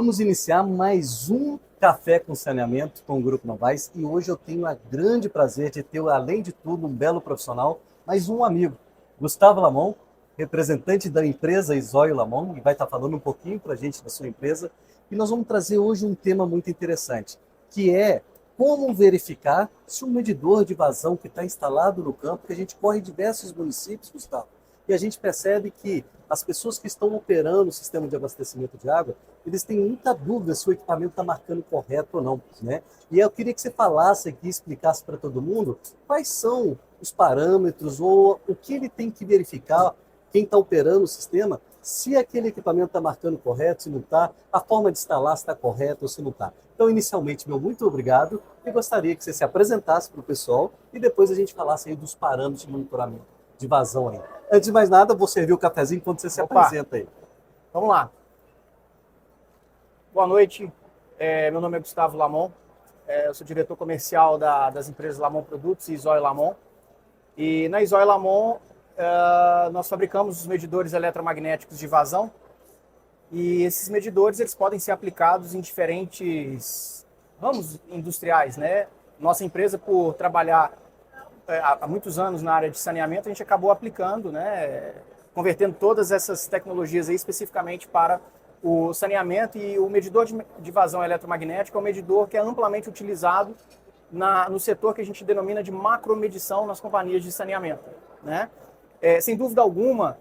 Vamos iniciar mais um Café com Saneamento com o Grupo Novais e hoje eu tenho o grande prazer de ter, além de tudo, um belo profissional, mais um amigo, Gustavo Lamon, representante da empresa Isóio Lamon, e vai estar falando um pouquinho para a gente da sua empresa. E nós vamos trazer hoje um tema muito interessante, que é como verificar se um medidor de vazão que está instalado no campo, que a gente corre em diversos municípios, Gustavo, e a gente percebe que as pessoas que estão operando o sistema de abastecimento de água, eles têm muita dúvida se o equipamento está marcando correto ou não, né? E eu queria que você falasse aqui, explicasse para todo mundo quais são os parâmetros ou o que ele tem que verificar, quem está operando o sistema, se aquele equipamento está marcando correto, se não está, a forma de instalar se está correta ou se não está. Então, inicialmente, meu muito obrigado e gostaria que você se apresentasse para o pessoal e depois a gente falasse aí dos parâmetros de monitoramento de vazão aí. Antes de mais nada, vou servir o cafezinho enquanto você se apresenta aí. Vamos lá. Boa noite, meu nome é Gustavo Lamon, eu sou diretor comercial das empresas Lamon Produtos e Isóio Lamon. E na Isóio Lamon, nós fabricamos os medidores eletromagnéticos de vazão e esses medidores eles podem ser aplicados em diferentes ramos industriais, né? Nossa empresa, por trabalhar há muitos anos na área de saneamento, a gente acabou aplicando, né, convertendo todas essas tecnologias aí especificamente para o saneamento. E o medidor de vazão eletromagnético é um medidor que é amplamente utilizado no setor que a gente denomina de macromedição nas companhias de saneamento, né? Sem dúvida alguma,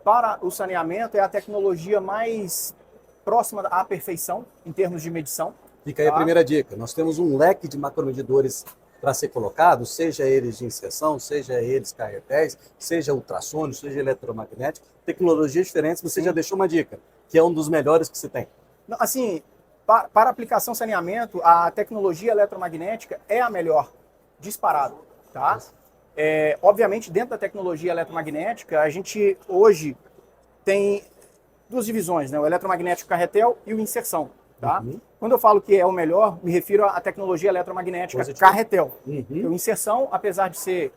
para o saneamento é a tecnologia mais próxima à perfeição em termos de medição. Fica aí a primeira dica. Nós temos um leque de macromedidores para ser colocado, seja eles de inserção, seja eles KR10, seja ultrassônico, seja eletromagnético, tecnologias diferentes. Você já deixou uma dica, que é um dos melhores que você tem. Assim, para aplicação saneamento, a tecnologia eletromagnética é a melhor, disparado, tá? Obviamente, dentro da tecnologia eletromagnética, a gente hoje tem duas divisões, né? O eletromagnético carretel e o inserção, tá? Uhum. Quando eu falo que é o melhor, me refiro à tecnologia eletromagnética carretel. Uhum. O inserção, apesar de ser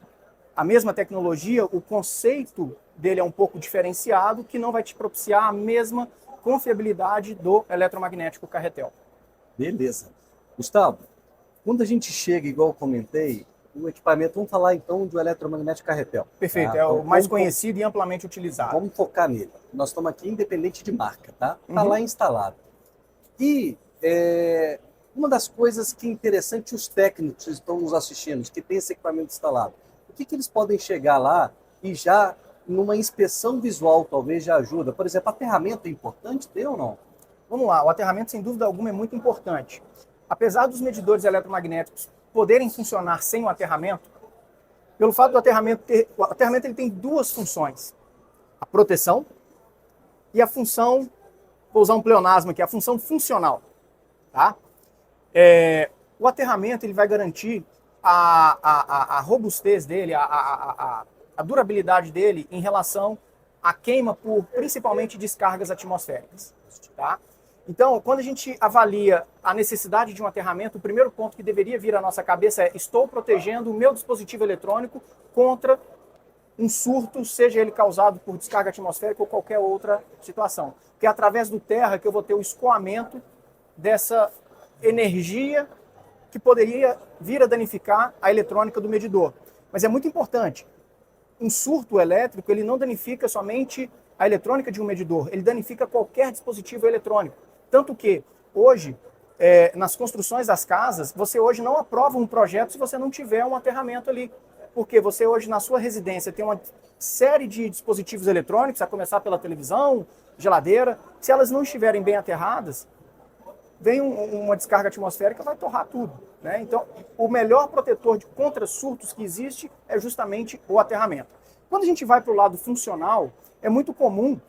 a mesma tecnologia, o conceito dele é um pouco diferenciado, que não vai te propiciar a mesma confiabilidade do eletromagnético carretel. Beleza. Gustavo, quando a gente chega, igual eu comentei, o equipamento, vamos falar então do eletromagnético carretel. Perfeito, Tá? é Então, o mais conhecido e amplamente utilizado. Vamos focar nele. Nós estamos aqui independente de marca, tá? Está lá instalado. E uma das coisas que é interessante, os técnicos que estão nos assistindo, que têm esse equipamento instalado, o que eles podem chegar lá e já, numa inspeção visual, talvez já ajuda? Por exemplo, aterramento é importante ter ou não? Vamos lá, o aterramento, sem dúvida alguma, é muito importante. Apesar dos medidores eletromagnéticos poderem funcionar sem o aterramento, pelo fato do aterramento o aterramento ele tem duas funções: a proteção e a função, vou usar um pleonasmo aqui, a função funcional, tá? O aterramento ele vai garantir a robustez dele, a durabilidade dele em relação à queima por principalmente descargas atmosféricas, tá? Então, quando a gente avalia a necessidade de um aterramento, o primeiro ponto que deveria vir à nossa cabeça é: estou protegendo o meu dispositivo eletrônico contra um surto, seja ele causado por descarga atmosférica ou qualquer outra situação. Porque é através do terra que eu vou ter o escoamento dessa energia que poderia vir a danificar a eletrônica do medidor. Mas é muito importante, um surto elétrico ele não danifica somente a eletrônica de um medidor, ele danifica qualquer dispositivo eletrônico. Tanto que, hoje, nas construções das casas, você hoje não aprova um projeto se você não tiver um aterramento ali. Porque você hoje, na sua residência, tem uma série de dispositivos eletrônicos, a começar pela televisão, geladeira. Se elas não estiverem bem aterradas, vem uma descarga atmosférica, vai torrar tudo, né? Então, o melhor protetor contra surtos que existe é justamente o aterramento. Quando a gente vai para o lado funcional, é muito comum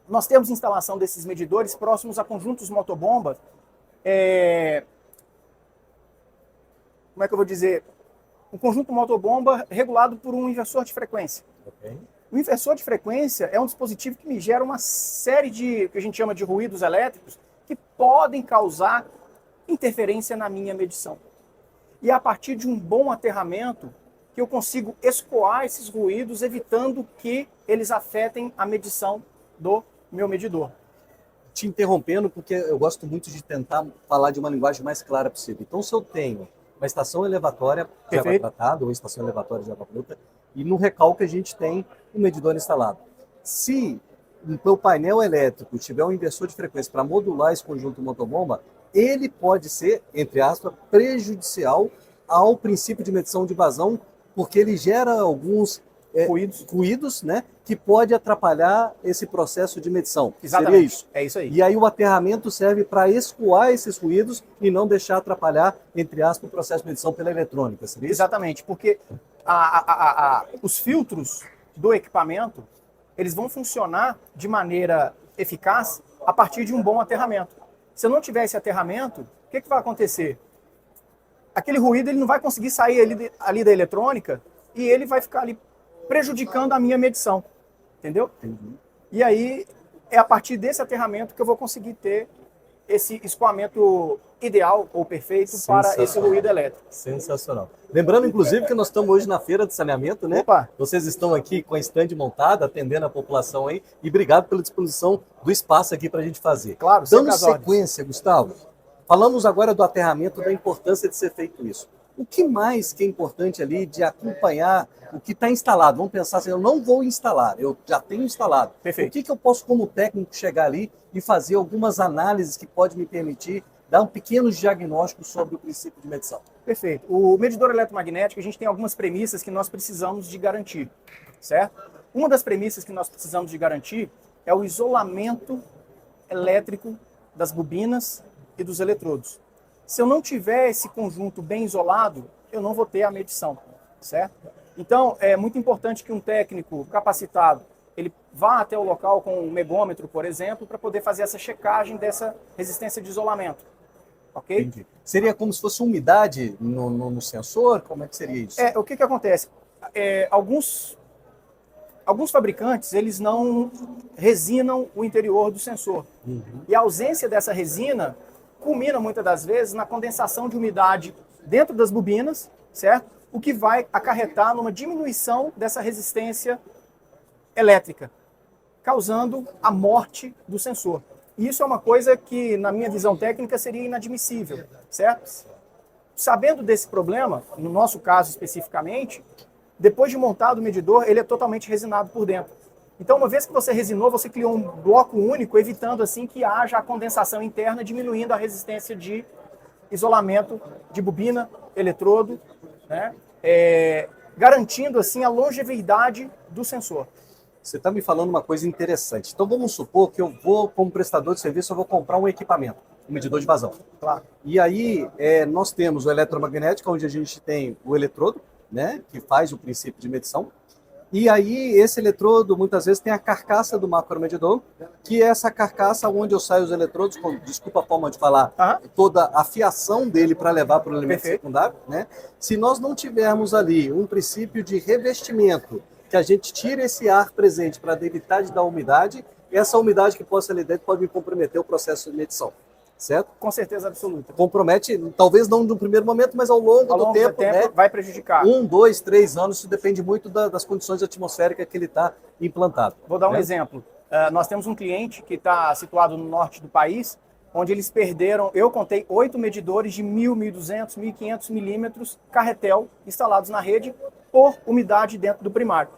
nós termos instalação desses medidores próximos a conjuntos motobomba. Como é que eu vou dizer? Um conjunto motobomba regulado por um inversor de frequência. Okay. O inversor de frequência é um dispositivo que me gera uma série de, que a gente chama de ruídos elétricos, que podem causar interferência na minha medição. E é a partir de um bom aterramento que eu consigo escoar esses ruídos, evitando que eles afetem a medição do meu medidor. te interrompendo, porque eu gosto muito de tentar falar de uma linguagem mais clara possível. Então, se eu tenho uma estação elevatória de água tratada ou estação elevatória de água bruta, e no recalque a gente tem um medidor instalado. Se no meu painel elétrico tiver um inversor de frequência para modular esse conjunto motobomba, ele pode ser, entre aspas, prejudicial ao princípio de medição de vazão, porque ele gera alguns ruídos, né, que pode atrapalhar esse processo de medição. Exatamente. Seria isso? É isso aí. E aí o aterramento serve para escoar esses ruídos e não deixar atrapalhar, entre aspas, o processo de medição pela eletrônica. Seria isso? Exatamente, porque os filtros do equipamento, eles vão funcionar de maneira eficaz a partir de um bom aterramento. Se eu não tiver esse aterramento, o que vai acontecer? Aquele ruído ele não vai conseguir sair ali da eletrônica e ele vai ficar ali prejudicando a minha medição, entendeu? Entendi. E aí é a partir desse aterramento que eu vou conseguir ter esse escoamento ideal ou perfeito para esse ruído elétrico. Sensacional. Lembrando, inclusive, que nós estamos hoje na feira de saneamento, né? Opa. Vocês estão aqui com a stand montada, atendendo a população aí, e obrigado pela disposição do espaço aqui para a gente fazer. Claro, dando sequência, Gustavo, falamos agora do aterramento, da importância de ser feito isso. O que mais que é importante ali de acompanhar o que está instalado? Vamos pensar assim, eu não vou instalar, eu já tenho instalado. Perfeito. O que eu posso, como técnico, chegar ali e fazer algumas análises que podem me permitir dar um pequeno diagnóstico sobre o princípio de medição? Perfeito. O medidor eletromagnético, a gente tem algumas premissas que nós precisamos de garantir, certo? Uma das premissas que nós precisamos de garantir é o isolamento elétrico das bobinas e dos eletrodos. Se eu não tiver esse conjunto bem isolado, eu não vou ter a medição, certo? Então, é muito importante que um técnico capacitado, ele vá até o local com um megômetro, por exemplo, para poder fazer essa checagem dessa resistência de isolamento, ok? Entendi. Seria como se fosse umidade no sensor? Como é que seria isso? O que acontece? Alguns fabricantes, eles não resinam o interior do sensor. Uhum. E a ausência dessa resina culmina muitas das vezes na condensação de umidade dentro das bobinas, certo? O que vai acarretar numa diminuição dessa resistência elétrica, causando a morte do sensor. E isso é uma coisa que, na minha visão técnica, seria inadmissível, certo? Sabendo desse problema, no nosso caso especificamente, depois de montado o medidor, ele é totalmente resinado por dentro. Então, uma vez que você resinou, você criou um bloco único, evitando assim que haja a condensação interna, diminuindo a resistência de isolamento de bobina, eletrodo, né? Garantindo assim a longevidade do sensor. Você está me falando uma coisa interessante. Então vamos supor que eu vou, como prestador de serviço, eu vou comprar um equipamento, um medidor de vazão. Claro. E aí nós temos o eletromagnético, onde a gente tem o eletrodo, né, que faz o princípio de medição. E aí esse eletrodo muitas vezes tem a carcaça do macromedidor, que é essa carcaça onde eu saio os eletrodos, desculpa a forma de falar, toda a fiação dele para levar para o elemento secundário, né? Se nós não tivermos ali um princípio de revestimento, que a gente tira esse ar presente para evitar de dar umidade, essa umidade que possa ali dentro pode me comprometer o processo de medição, certo? Com certeza absoluta. Compromete, talvez não no primeiro momento, mas ao longo do tempo, né? Vai prejudicar. 1, 2, 3 anos, isso depende muito das condições atmosféricas que ele está implantado. Vou dar um exemplo. Nós temos um cliente que está situado no norte do país, onde eles perderam, eu contei 8 medidores de 1.000, 1.200, 1.500 milímetros carretel instalados na rede por umidade dentro do primário.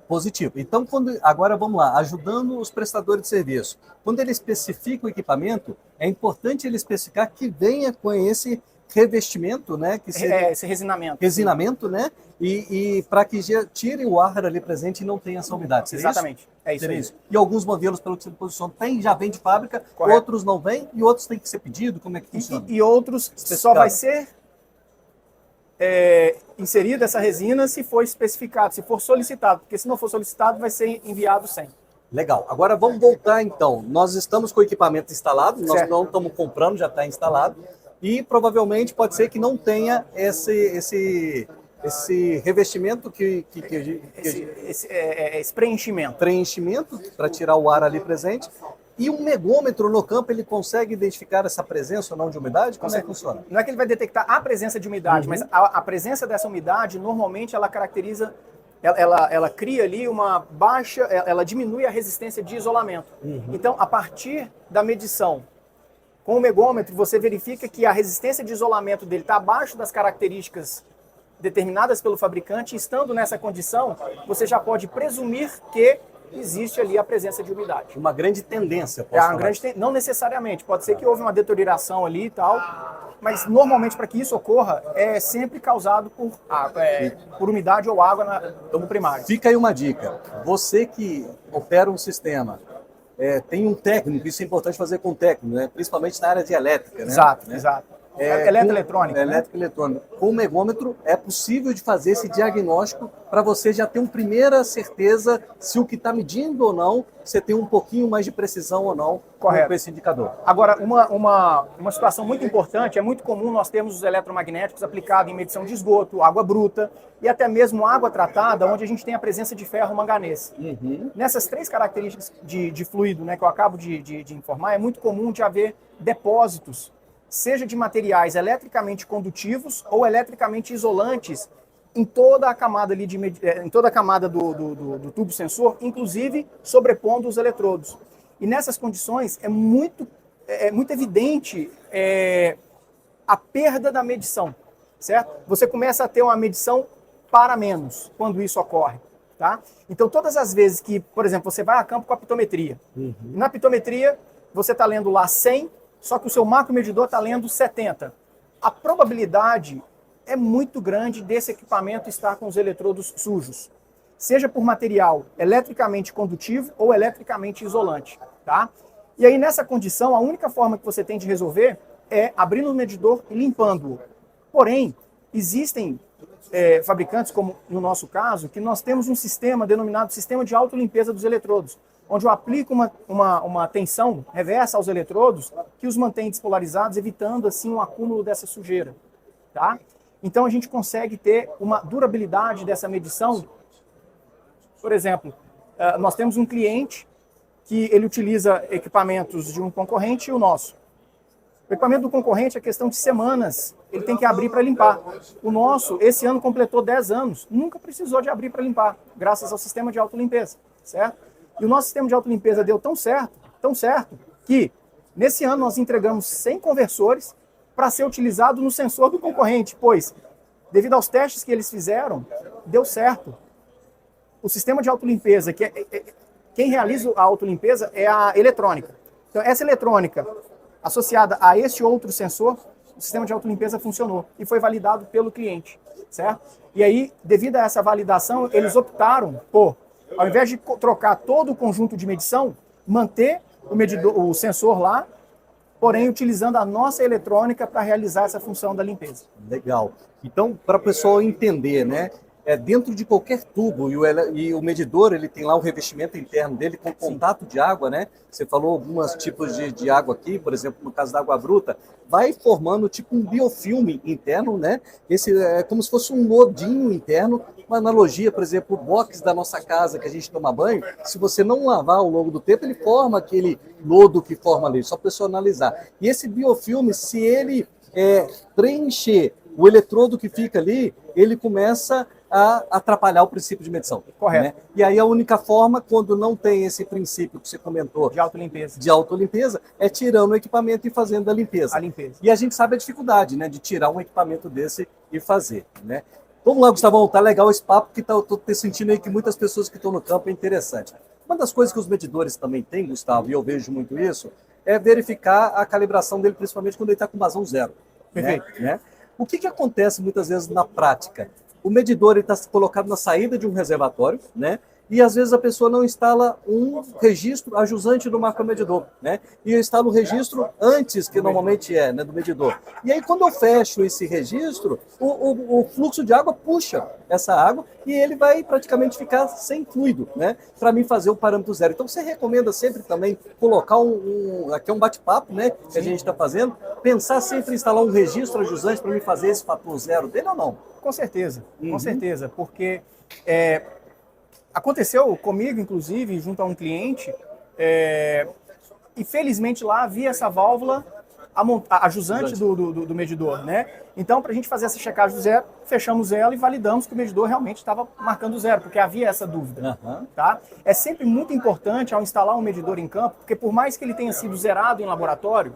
Positivo. Então, agora vamos lá, ajudando os prestadores de serviço. Quando ele especifica o equipamento, é importante ele especificar que venha com esse revestimento, né? Que seria esse resinamento. Resinamento, né? E para que tire o ar ali presente e não tenha essa umidade. Seria Exatamente. Isso? É isso, Seria aí. Isso. E alguns modelos, pelo que você posiciona, já vem de fábrica, Correto. Outros não vêm e outros têm que ser pedido. Como é que funciona? E outros só vai ser inserida essa resina se for especificado, se for solicitado, porque se não for solicitado vai ser enviado sem. Legal. Agora vamos voltar então. Nós estamos com o equipamento instalado, nós não estamos comprando, já está instalado, e provavelmente pode ser que não tenha esse revestimento esse preenchimento. Preenchimento para tirar o ar ali presente. E um megômetro no campo, ele consegue identificar essa presença ou não de umidade? Como é que funciona? Não é que ele vai detectar a presença de umidade, mas a presença dessa umidade, normalmente, ela caracteriza ela cria ali uma baixa, ela diminui a resistência de isolamento. Então, a partir da medição com o megômetro, você verifica que a resistência de isolamento dele está abaixo das características determinadas pelo fabricante. Estando nessa condição, você já pode presumir que existe ali a presença de umidade. Uma grande tendência, não necessariamente. Pode ser que houve uma deterioração ali e tal, mas normalmente para que isso ocorra é sempre causado por umidade ou água no primário. Fica aí uma dica. Você que opera um sistema, tem um técnico, isso é importante fazer com o técnico, né? Principalmente na área de elétrica. Né? Exato. Eletroeletrônica. Elétrica e eletrônica. Com o megômetro é possível de fazer esse diagnóstico para você já ter uma primeira certeza se o que está medindo ou não, você tem um pouquinho mais de precisão ou não. Correto. Com esse indicador. Agora, uma situação muito importante, é muito comum nós termos os eletromagnéticos aplicados em medição de esgoto, água bruta e até mesmo água tratada, onde a gente tem a presença de ferro manganês. Nessas 3 características de fluido, né, que eu acabo de informar, é muito comum de haver depósitos, seja de materiais eletricamente condutivos ou eletricamente isolantes em toda a camada ali em toda a camada do tubo sensor, inclusive sobrepondo os eletrodos. E nessas condições é muito evidente a perda da medição, certo? Você começa a ter uma medição para menos quando isso ocorre, tá? Então todas as vezes que, por exemplo, você vai a campo com a pitometria, na pitometria você está lendo lá 100, só que o seu macromedidor está lendo 70. A probabilidade é muito grande desse equipamento estar com os eletrodos sujos, seja por material eletricamente condutivo ou eletricamente isolante, tá? E aí, nessa condição, a única forma que você tem de resolver é abrindo o medidor e limpando-o. Porém, existem fabricantes, como no nosso caso, que nós temos um sistema denominado sistema de autolimpeza dos eletrodos, onde eu aplico uma tensão reversa aos eletrodos que os mantém despolarizados, evitando assim um acúmulo dessa sujeira, tá? Então a gente consegue ter uma durabilidade dessa medição. Por exemplo, nós temos um cliente que ele utiliza equipamentos de um concorrente e o nosso. O equipamento do concorrente é questão de semanas, ele tem que abrir para limpar. O nosso, esse ano, completou 10 anos, nunca precisou de abrir para limpar, graças ao sistema de autolimpeza, certo? E o nosso sistema de autolimpeza deu tão certo, que nesse ano nós entregamos 100 conversores para ser utilizado no sensor do concorrente, pois, devido aos testes que eles fizeram, deu certo. O sistema de autolimpeza, quem realiza a autolimpeza é a eletrônica. Então, essa eletrônica, associada a este outro sensor, o sistema de autolimpeza funcionou e foi validado pelo cliente, certo? E aí, devido a essa validação, eles optaram por, ao invés de trocar todo o conjunto de medição, manter o sensor lá, porém utilizando a nossa eletrônica para realizar essa função da limpeza. Legal. Então, para o pessoal entender, né? Dentro de qualquer tubo, e o medidor ele tem lá o revestimento interno dele com contato de água, né? Você falou alguns tipos de água aqui, por exemplo, no caso da água bruta, vai formando tipo um biofilme interno, né? Esse é como se fosse um lodinho interno, uma analogia, por exemplo, o box da nossa casa que a gente toma banho, se você não lavar ao longo do tempo, ele forma aquele lodo que forma ali, só personalizar. E esse biofilme, se ele preencher o eletrodo que fica ali, ele começa a atrapalhar o princípio de medição. Correto. Né? E aí a única forma, quando não tem esse princípio que você comentou de autolimpeza, é tirando o equipamento e fazendo a limpeza. E a gente sabe a dificuldade, né, de tirar um equipamento desse e fazer. Né? Vamos lá, Gustavão, tá legal esse papo, que eu tô sentindo aí que muitas pessoas que estão no campo é interessante. Uma das coisas que os medidores também têm, Gustavo, e eu vejo muito isso, é verificar a calibração dele, principalmente quando ele está com vazão zero. Perfeito. Né? O que acontece muitas vezes na prática? O medidor está colocado na saída de um reservatório, né? E às vezes a pessoa não instala um registro ajusante do macromedidor, né? E eu instalo o registro antes, que normalmente né, do medidor. E aí quando eu fecho esse registro, o fluxo de água puxa essa água e ele vai praticamente ficar sem fluido, né? Para mim fazer o parâmetro zero. Então você recomenda sempre também colocar aqui é um bate-papo, né? Que a gente está fazendo, pensar sempre em instalar um registro ajusante para me fazer esse fator zero dele ou não? Com certeza, porque aconteceu comigo, inclusive, junto a um cliente, e felizmente lá havia essa válvula a jusante do medidor, né? Então, para a gente fazer essa checagem do zero, fechamos ela e validamos que o medidor realmente estava marcando zero, porque havia essa dúvida. Tá? É sempre muito importante, ao instalar um medidor em campo, porque por mais que ele tenha sido zerado em laboratório,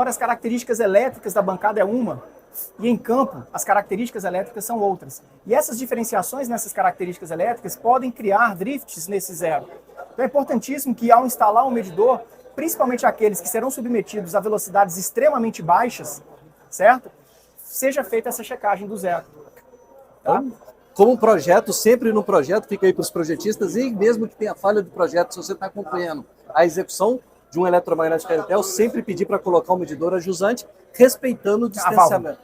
as características elétricas da bancada é uma, e em campo, as características elétricas são outras. E essas diferenciações nessas características elétricas podem criar drifts nesse zero. Então é importantíssimo que, ao instalar um medidor, principalmente aqueles que serão submetidos a velocidades extremamente baixas, certo? Seja feita essa checagem do zero. Tá? Então, como projeto, sempre no projeto, fica aí para os projetistas, e mesmo que tenha falha do projeto, se você está acompanhando a execução de um eletromagnético Carretel, sempre pedir para colocar o medidor ajusante, respeitando o distanciamento.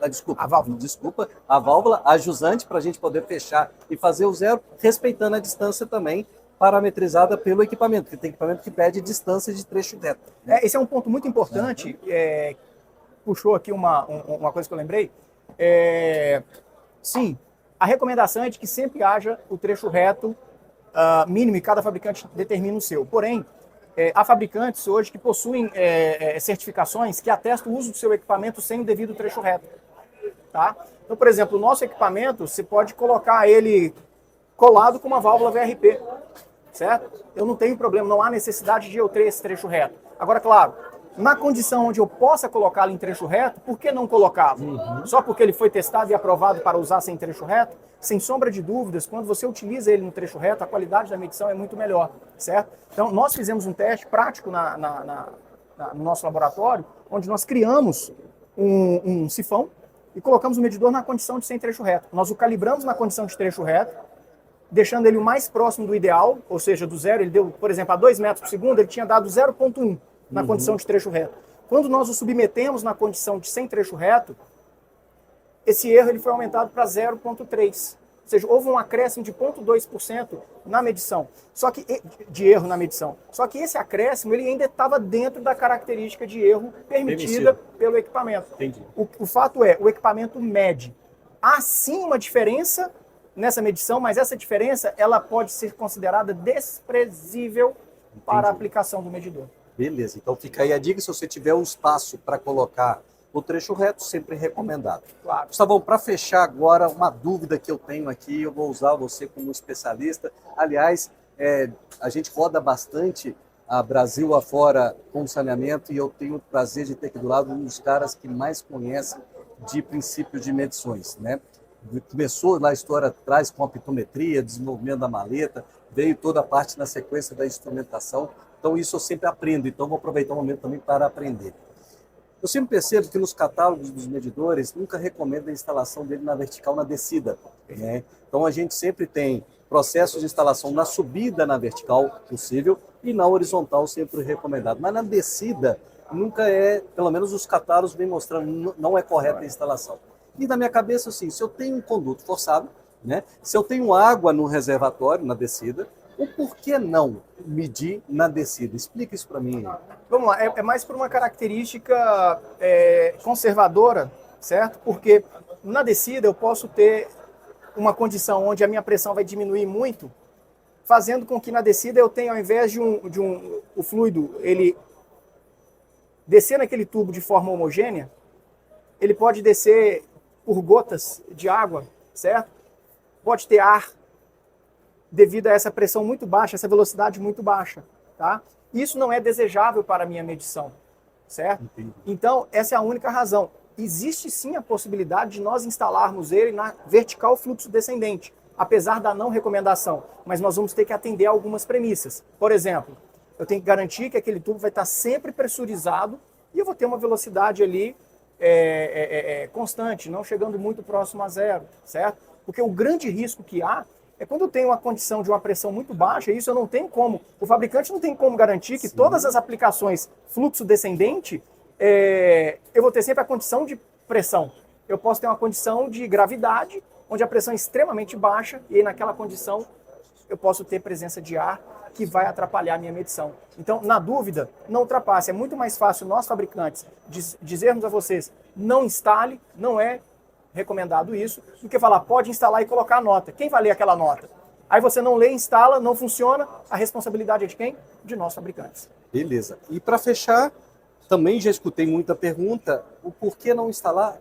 A válvula ajusante, para a gente poder fechar e fazer o zero, respeitando a distância também, parametrizada pelo equipamento, porque tem equipamento que pede distância de trecho reto. Esse é um ponto muito importante, puxou aqui uma coisa que eu lembrei. Sim, a recomendação é de que sempre haja o trecho reto mínimo e cada fabricante determina o seu. Porém, há fabricantes hoje que possuem certificações que atestam o uso do seu equipamento sem o devido trecho reto. Tá? Então, por exemplo, o nosso equipamento, você pode colocar ele colado com uma válvula VRP. Certo? Eu não tenho problema, não há necessidade de eu ter esse trecho reto. Agora, claro, na condição onde eu possa colocá-lo em trecho reto, por que não colocá-lo? Só porque ele foi testado e aprovado para usar sem trecho reto? Sem sombra de dúvidas, quando você utiliza ele no trecho reto, a qualidade da medição é muito melhor, certo? Então, nós fizemos um teste prático no nosso laboratório, onde nós criamos um sifão e colocamos o medidor na condição de sem trecho reto. Nós o calibramos na condição de trecho reto, deixando ele o mais próximo do ideal, ou seja, do zero. Ele deu, por exemplo, a 2 metros por segundo, ele tinha dado 0,1 na condição de trecho reto. Quando nós o submetemos na condição de sem trecho reto, esse erro ele foi aumentado para 0,3. Ou seja, houve um acréscimo de 0,2% na medição, de erro na medição. Só que esse acréscimo ele ainda estava dentro da característica de erro permitida pelo equipamento. Entendi. O fato é, o equipamento mede. Há sim uma diferença nessa medição, mas essa diferença ela pode ser considerada desprezível para a aplicação do medidor. Beleza, então fica aí a dica, se você tiver um espaço para colocar o trecho reto, sempre recomendado. Claro. Gustavão, para fechar agora, uma dúvida que eu tenho aqui, eu vou usar você como especialista. Aliás, a gente roda bastante a Brasil afora com saneamento e eu tenho o prazer de ter aqui do lado um dos caras que mais conhece de princípios de medições, né? Começou lá a história atrás com a pitometria, desenvolvimento da maleta, veio toda a parte na sequência da instrumentação. Então isso eu sempre aprendo, então vou aproveitar o momento também para aprender. Eu sempre percebo que nos catálogos dos medidores nunca recomenda a instalação dele na vertical, na descida, né? Então a gente sempre tem processos de instalação na subida na vertical possível e na horizontal sempre recomendado. Mas na descida nunca pelo menos os catálogos vêm mostrando, não é correta a instalação. E na minha cabeça, assim, se eu tenho um conduto forçado, né? Se eu tenho água no reservatório, na descida, o porquê não medir na descida? Explica isso para mim. Vamos lá, é mais por uma característica conservadora, certo? Porque na descida eu posso ter uma condição onde a minha pressão vai diminuir muito, fazendo com que na descida eu tenha, ao invés de o fluido ele descer naquele tubo de forma homogênea, ele pode descer por gotas de água, certo? Pode ter ar devido a essa pressão muito baixa, essa velocidade muito baixa, tá? Isso não é desejável para a minha medição, certo? Entendi. Então, essa é a única razão. Existe sim a possibilidade de nós instalarmos ele na vertical fluxo descendente, apesar da não recomendação, mas nós vamos ter que atender a algumas premissas. Por exemplo, eu tenho que garantir que aquele tubo vai estar sempre pressurizado e eu vou ter uma velocidade ali constante, não chegando muito próximo a zero, certo? Porque o grande risco que há é quando eu tenho uma condição de uma pressão muito baixa, e isso eu não tenho como, o fabricante não tem como garantir que todas as aplicações fluxo descendente, eu vou ter sempre a condição de pressão. Eu posso ter uma condição de gravidade, onde a pressão é extremamente baixa, e aí naquela condição eu posso ter presença de ar que vai atrapalhar a minha medição. Então, na dúvida, não ultrapasse. É muito mais fácil nós, fabricantes, dizermos a vocês, não instale, não é recomendado isso, do que falar, pode instalar e colocar a nota. Quem vai ler aquela nota? Aí você não lê, instala, não funciona, a responsabilidade é de quem? De nós, fabricantes. Beleza. E para fechar, também já escutei muita pergunta, o porquê não instalar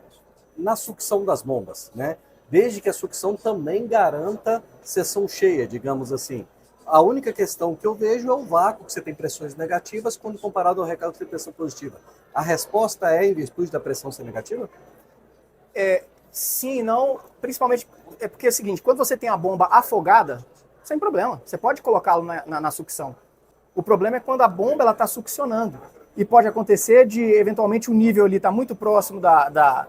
na sucção das bombas, né? Desde que a sucção também garanta seção cheia, digamos assim. A única questão que eu vejo é o vácuo, que você tem pressões negativas, quando comparado ao recarga de pressão positiva. A resposta é em virtude da pressão ser negativa? Sim e não, principalmente é porque é o seguinte, quando você tem a bomba afogada, sem problema, você pode colocá-lo na sucção. O problema é quando a bomba está succionando. E pode acontecer de, eventualmente, o nível ali está muito próximo da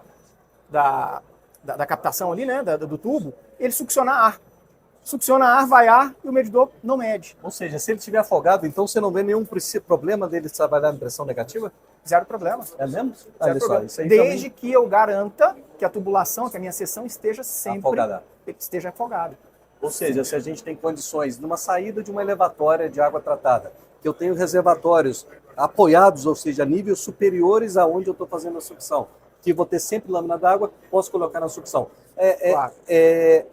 captação ali, né, do tubo, ele succiona ar. Succiona ar, vai ar e o medidor não mede. Ou seja, se ele estiver afogado, então você não vê nenhum problema dele trabalhar em pressão negativa? Zero problema. É mesmo? Zero problema. Isso aí desde que eu garanta que a tubulação, que a minha seção esteja sempre afogada. Ou seja, se a gente tem condições numa saída de uma elevatória de água tratada, que eu tenho reservatórios apoiados, ou seja, níveis superiores aonde eu estou fazendo a sucção, que vou ter sempre lâmina d'água, posso colocar na sucção. Claro.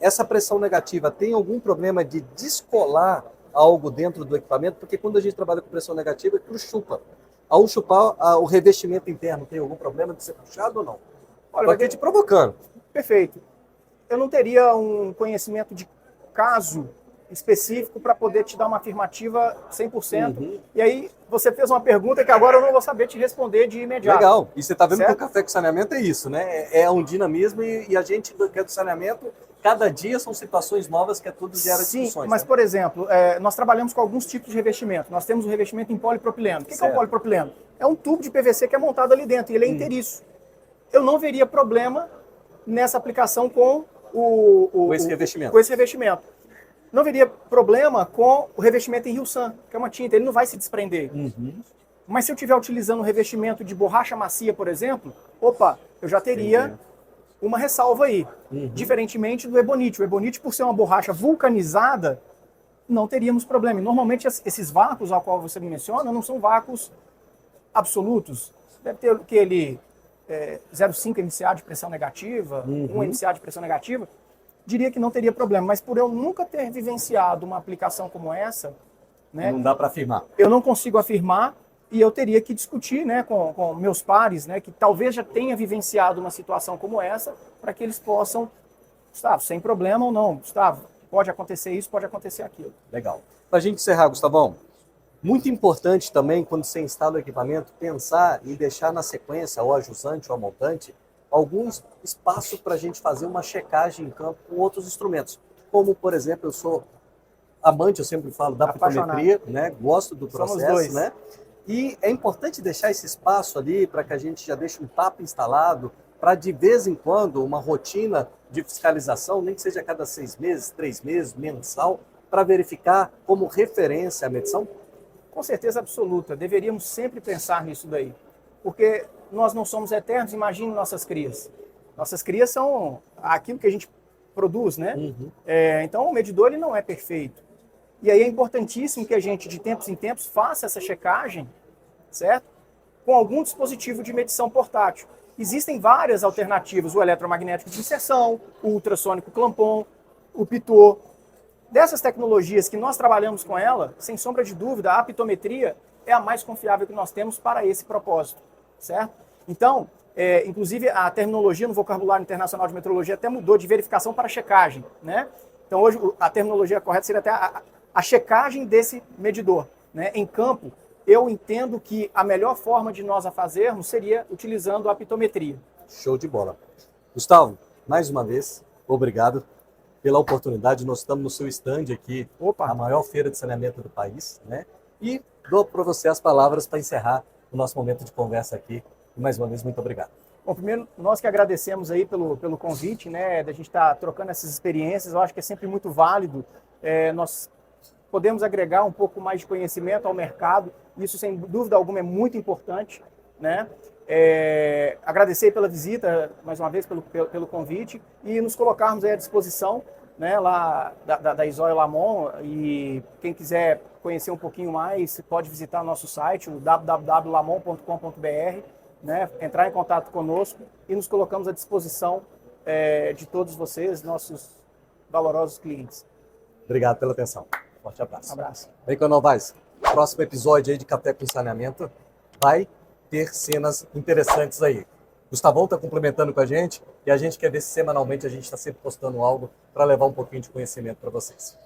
Essa pressão negativa tem algum problema de descolar algo dentro do equipamento? Porque quando a gente trabalha com pressão negativa, aquilo chupa. Ao chupar, o revestimento interno tem algum problema de ser puxado ou não? Olha, vai te provocando. Perfeito. Eu não teria um conhecimento de caso específico para poder te dar uma afirmativa 100%. Uhum. E aí você fez uma pergunta que agora eu não vou saber te responder de imediato. Legal. E você está vendo, certo? Que o Café com Saneamento é isso, né? É um dinamismo e a gente que é do saneamento, cada dia são situações novas que é tudo gera discussões. Sim, mas, né? Por exemplo, nós trabalhamos com alguns tipos de revestimento. Nós temos o revestimento em polipropileno. O que é o polipropileno? É um tubo de PVC que é montado ali dentro e ele é inteiriço. Eu não veria problema nessa aplicação com esse revestimento. Com esse revestimento. Não veria problema com o revestimento em Rio-San, que é uma tinta, ele não vai se desprender. Uhum. Mas se eu estiver utilizando um revestimento de borracha macia, por exemplo, eu já teria uma ressalva aí. Uhum. Diferentemente do ebonite. O ebonite, por ser uma borracha vulcanizada, não teríamos problema. Normalmente esses vácuos ao qual você menciona não são vácuos absolutos. Deve ter aquele 0,5 MCA de pressão negativa, 1 MCA de pressão negativa. Diria que não teria problema, mas por eu nunca ter vivenciado uma aplicação como essa, né, não dá para afirmar. Eu não consigo afirmar e eu teria que discutir, né, com meus pares, né, que talvez já tenha vivenciado uma situação como essa, para que eles possam, Gustavo, sem problema ou não, Gustavo, pode acontecer isso, pode acontecer aquilo. Legal. Para a gente encerrar, Gustavão, muito importante também, quando você instala o equipamento, pensar e deixar na sequência, ou a jusante ou a montante, algum espaço para a gente fazer uma checagem em campo com outros instrumentos. Como, por exemplo, eu sou amante, eu sempre falo, da pitometria, né? Gosto do processo, né? E é importante deixar esse espaço ali para que a gente já deixe um TAP instalado, para de vez em quando uma rotina de fiscalização, nem que seja a cada 6 meses, 3 meses, mensal, para verificar como referência a medição? Com certeza absoluta. Deveríamos sempre pensar nisso daí. Porque nós não somos eternos, imagine nossas crias. Nossas crias são aquilo que a gente produz, né? Uhum. Então o medidor ele não é perfeito. E aí é importantíssimo que a gente, de tempos em tempos, faça essa checagem, certo? Com algum dispositivo de medição portátil. Existem várias alternativas, o eletromagnético de inserção, o ultrassônico clampon, o pitot. Dessas tecnologias que nós trabalhamos com ela, sem sombra de dúvida, a pitometria é a mais confiável que nós temos para esse propósito, certo? Então, inclusive a terminologia no vocabulário internacional de metrologia até mudou de verificação para checagem, né? Então hoje a terminologia correta seria até a checagem desse medidor, né? Em campo, eu entendo que a melhor forma de nós a fazermos seria utilizando a pitometria. Show de bola. Gustavo, mais uma vez, obrigado pela oportunidade. Nós estamos no seu stand aqui, a maior feira de saneamento do país, né? E dou para você as palavras para encerrar o nosso momento de conversa aqui. E mais uma vez, muito obrigado. Bom, primeiro, nós que agradecemos aí pelo convite, né, da gente estar trocando essas experiências. Eu acho que é sempre muito válido. Nós podemos agregar um pouco mais de conhecimento ao mercado. Isso, sem dúvida alguma, é muito importante, né? Agradecer pela visita, mais uma vez, pelo convite, e nos colocarmos aí à disposição, né, lá da Isoy Lamon, e quem quiser conhecer um pouquinho mais, pode visitar o nosso site, o www.lamon.com.br, né, entrar em contato conosco e nos colocamos à disposição de todos vocês, nossos valorosos clientes. Obrigado pela atenção. Forte abraço. Um abraço. Vem com nós, próximo episódio aí de Café com Saneamento vai ter cenas interessantes aí. Gustavão está complementando com a gente e a gente quer ver se semanalmente a gente está sempre postando algo para levar um pouquinho de conhecimento para vocês.